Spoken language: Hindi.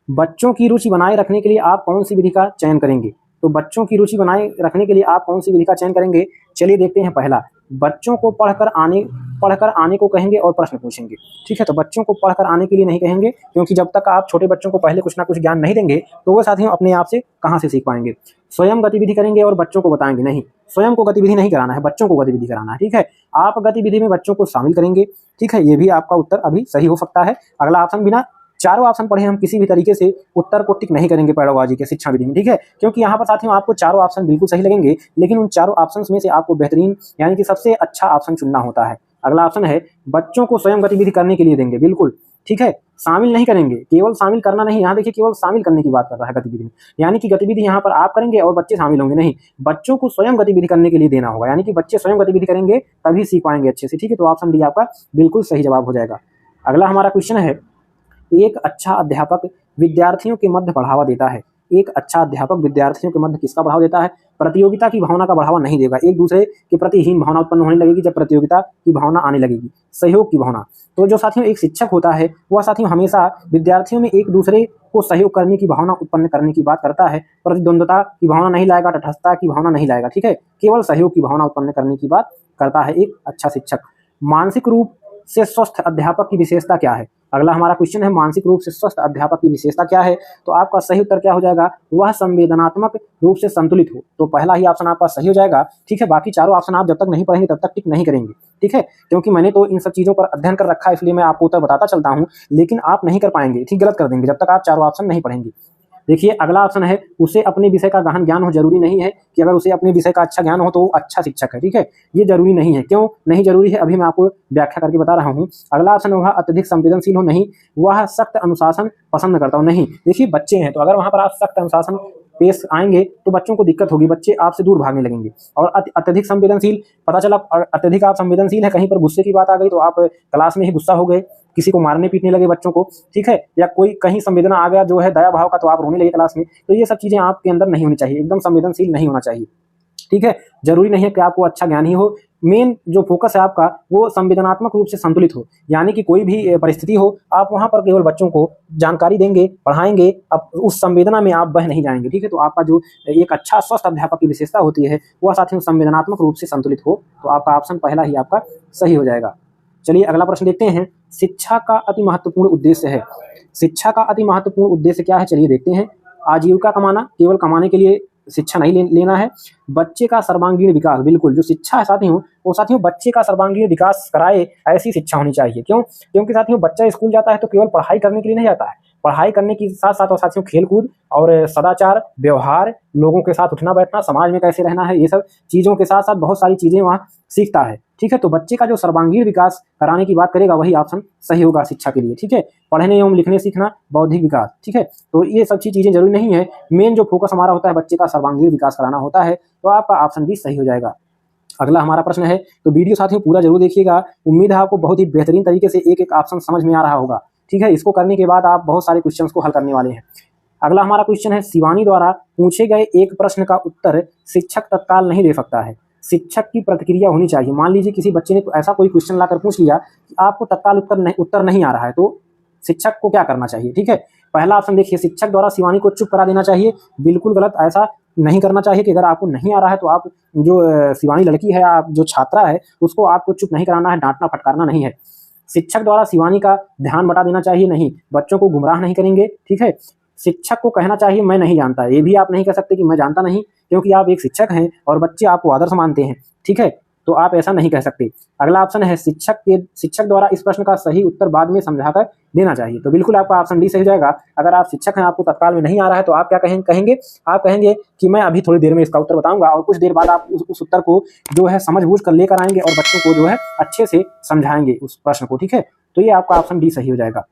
बच्चों की रुचि बनाए रखने के लिए आप कौन सी विधि का चयन करेंगे? तो बच्चों की रुचि बनाए रखने के लिए आप कौन सी विधि का चयन करेंगे? चलिए देखते हैं। पहला, बच्चों को पढ़कर आने को कहेंगे और प्रश्न पूछेंगे। ठीक है, तो बच्चों को पढ़कर आने के लिए नहीं कहेंगे, क्योंकि जब तक आप छोटे बच्चों को पहले कुछ ना कुछ ज्ञान नहीं देंगे तो वो साथियों अपने आप से कहाँ से सीख पाएंगे। स्वयं गतिविधि करेंगे और बच्चों को बताएंगे, नहीं, स्वयं को गतिविधि नहीं कराना है, बच्चों को गतिविधि कराना है। ठीक है, आप गतिविधि में बच्चों को शामिल करेंगे। ठीक है, ये भी आपका उत्तर अभी सही हो सकता है। अगला ऑप्शन, बिना चारों ऑप्शन पढ़े हम किसी भी तरीके से उत्तर को टिक नहीं करेंगे पेडागोजी के शिक्षा विधि में। ठीक है, क्योंकि यहाँ पर साथियों आपको चारों ऑप्शन बिल्कुल सही लगेंगे, लेकिन उन चारों ऑप्शंस में से आपको बेहतरीन यानी कि सबसे अच्छा ऑप्शन चुनना होता है। अगला ऑप्शन है, बच्चों को स्वयं गतिविधि करने के लिए देंगे। बिल्कुल ठीक है, शामिल नहीं करेंगे, केवल शामिल करना नहीं। यहाँ देखिए, केवल शामिल करने की बात कर रहा है गतिविधि में, यानी कि गतिविधि यहाँ पर आप करेंगे और बच्चे शामिल होंगे, नहीं, बच्चों को स्वयं गतिविधि करने के लिए देना होगा, यानी कि बच्चे स्वयं गतिविधि करेंगे तभी सीख पाएंगे अच्छे से। ठीक है, तो ऑप्शन डी आपका बिल्कुल सही जवाब हो जाएगा। अगला हमारा क्वेश्चन है, एक अच्छा अध्यापक विद्यार्थियों के मध्य बढ़ावा देता है। एक अच्छा अध्यापक विद्यार्थियों के मध्य किसका बढ़ावा देता है? प्रतियोगिता की भावना का बढ़ावा नहीं देगा। एक दूसरे के प्रति हीन भावना उत्पन्न होने लगेगी जब प्रतियोगिता की भावना आने लगेगी। सहयोग की भावना, तो जो साथियों एक शिक्षक होता है वह साथियों हमेशा विद्यार्थियों में एक दूसरे को सहयोग करने की भावना उत्पन्न करने की बात करता है। प्रतिद्वंदता की भावना नहीं लाएगा, तटस्थता की भावना नहीं लाएगा। ठीक है, केवल सहयोग की भावना उत्पन्न करने की बात करता है एक अच्छा शिक्षक। मानसिक रूप से स्वस्थ अध्यापक की विशेषता क्या है? अगला हमारा क्वेश्चन है, मानसिक रूप से स्वस्थ अध्यापक की विशेषता क्या है? तो आपका सही उत्तर क्या हो जाएगा? वह संवेदनात्मक रूप से संतुलित हो। तो पहला ही ऑप्शन आपका सही हो जाएगा। ठीक है, बाकी चारों ऑप्शन आप जब तक नहीं पढ़ेंगे तब तक टिक नहीं करेंगे। ठीक है, क्योंकि मैंने तो इन सब चीजों पर अध्ययन कर रखा है, इसलिए मैं आपको उत्तर बताता चलता हूँ, लेकिन आप नहीं कर पाएंगे, ठीक गलत कर देंगे जब तक आप चारों ऑप्शन नहीं पढ़ेंगे। देखिए अगला ऑप्शन है, उसे अपने विषय का गहन ज्ञान हो। जरूरी नहीं है कि अगर उसे अपने विषय का अच्छा ज्ञान हो तो वो अच्छा शिक्षक है। ठीक है, ये जरूरी नहीं है। क्यों नहीं जरूरी है, अभी मैं आपको व्याख्या करके बता रहा हूँ। अगला ऑप्शन है, वह अत्यधिक संवेदनशील हो। नहीं, वह सख्त अनुशासन पसंद करता हो। नहीं, देखिए बच्चे हैं तो अगर वहां पर आप सख्त अनुशासन पेश आएंगे तो बच्चों को दिक्कत होगी, बच्चे आपसे दूर भागने लगेंगे। और अत्यधिक संवेदनशील, पता चला अत्यधिक आप संवेदनशील है, कहीं पर गुस्से की बात आ गई तो आप क्लास में ही गुस्सा हो गए, किसी को मारने पीटने लगे बच्चों को। ठीक है, या कोई कहीं संवेदना आ गया जो है दया भाव का, तो आप रोने लगे क्लास में। तो ये सब चीजें आपके अंदर नहीं होनी चाहिए, एकदम संवेदनशील नहीं होना चाहिए। ठीक है, जरूरी नहीं है कि आपको अच्छा ज्ञान ही हो, मेन जो फोकस है आपका वो संवेदनात्मक रूप से संतुलित हो, यानी कि कोई भी परिस्थिति हो आप वहां पर केवल बच्चों को जानकारी देंगे, पढ़ाएंगे, अब उस संवेदना में आप बह नहीं जाएंगे। ठीक है, तो आपका जो एक अच्छा स्वस्थ अध्यापक की विशेषता होती है वह साथियों संवेदनात्मक रूप से संतुलित हो। तो आपका ऑप्शन पहला ही आपका सही हो जाएगा। चलिए अगला प्रश्न देखते हैं, शिक्षा का अति महत्वपूर्ण उद्देश्य है। शिक्षा का अति महत्वपूर्ण उद्देश्य क्या है? चलिए देखते हैं। आजीविका कमाना, केवल कमाने के लिए शिक्षा नहीं लेना है। बच्चे का सर्वांगीण विकास, बिल्कुल जो शिक्षा है साथियों वो साथियों बच्चे का सर्वांगीण विकास कराए, ऐसी शिक्षा होनी चाहिए। क्यों? क्योंकि साथियों बच्चा स्कूल जाता है तो केवल पढ़ाई करने के लिए नहीं जाता है, पढ़ाई करने के साथ साथ और साथियों खेलकूद और सदाचार, व्यवहार, लोगों के साथ उठना बैठना, समाज में कैसे रहना है, ये सब चीजों के साथ साथ बहुत सारी चीजें वहाँ सीखता है। ठीक है, तो बच्चे का जो सर्वांगीण विकास कराने की बात करेगा वही ऑप्शन सही होगा शिक्षा के लिए। ठीक है, पढ़ने एवं लिखने सीखना, बौद्धिक विकास। ठीक है, तो ये सब चीजें जरूरी नहीं है, मेन जो फोकस हमारा होता है बच्चे का सर्वांगीण विकास कराना होता है। तो आपका ऑप्शन भी सही हो जाएगा। अगला हमारा प्रश्न है, तो वीडियो साथियों पूरा जरूर देखिएगा, उम्मीद है आपको बहुत ही बेहतरीन तरीके से एक एक ऑप्शन समझ में आ रहा होगा। ठीक है, इसको करने के बाद आप बहुत सारे क्वेश्चंस को हल करने वाले हैं। अगला हमारा क्वेश्चन है, शिवानी द्वारा पूछे गए एक प्रश्न का उत्तर शिक्षक तत्काल नहीं दे सकता है, शिक्षक की प्रतिक्रिया होनी चाहिए। मान लीजिए किसी बच्चे ने ऐसा कोई क्वेश्चन लाकर पूछ लिया कि आपको तत्काल उत्तर नहीं आ रहा है, तो शिक्षक को क्या करना चाहिए? ठीक है, पहला ऑप्शन देखिए, शिक्षक द्वारा शिवानी को चुप करा देना चाहिए। बिल्कुल गलत, ऐसा नहीं करना चाहिए कि अगर आपको नहीं आ रहा है तो आप जो शिवानी लड़की है, आप जो छात्रा है उसको आपको चुप नहीं कराना है, डांटना फटकारना नहीं है। शिक्षक द्वारा शिवानी का ध्यान बटा देना चाहिए, नहीं, बच्चों को गुमराह नहीं करेंगे। ठीक है, शिक्षक को कहना चाहिए मैं नहीं जानता, ये भी आप नहीं कह सकते कि मैं जानता नहीं, क्योंकि आप एक शिक्षक हैं और बच्चे आपको आदर्श मानते हैं। ठीक है, तो आप ऐसा नहीं कह सकते। अगला ऑप्शन है, शिक्षक द्वारा इस प्रश्न का सही उत्तर बाद में समझाकर देना चाहिए। तो बिल्कुल आपका ऑप्शन डी सही हो जाएगा। अगर आप शिक्षक हैं, आपको तत्काल में नहीं आ रहा है तो आप क्या कहेंगे? आप कहेंगे कि मैं अभी थोड़ी देर में इसका उत्तर बताऊंगा, और कुछ देर बाद आप उस उत्तर को जो है समझ-बूझ कर लेकर आएंगे और बच्चों को जो है अच्छे से समझाएंगे उस प्रश्न को। ठीक है, तो ये आपका ऑप्शन डी सही हो जाएगा।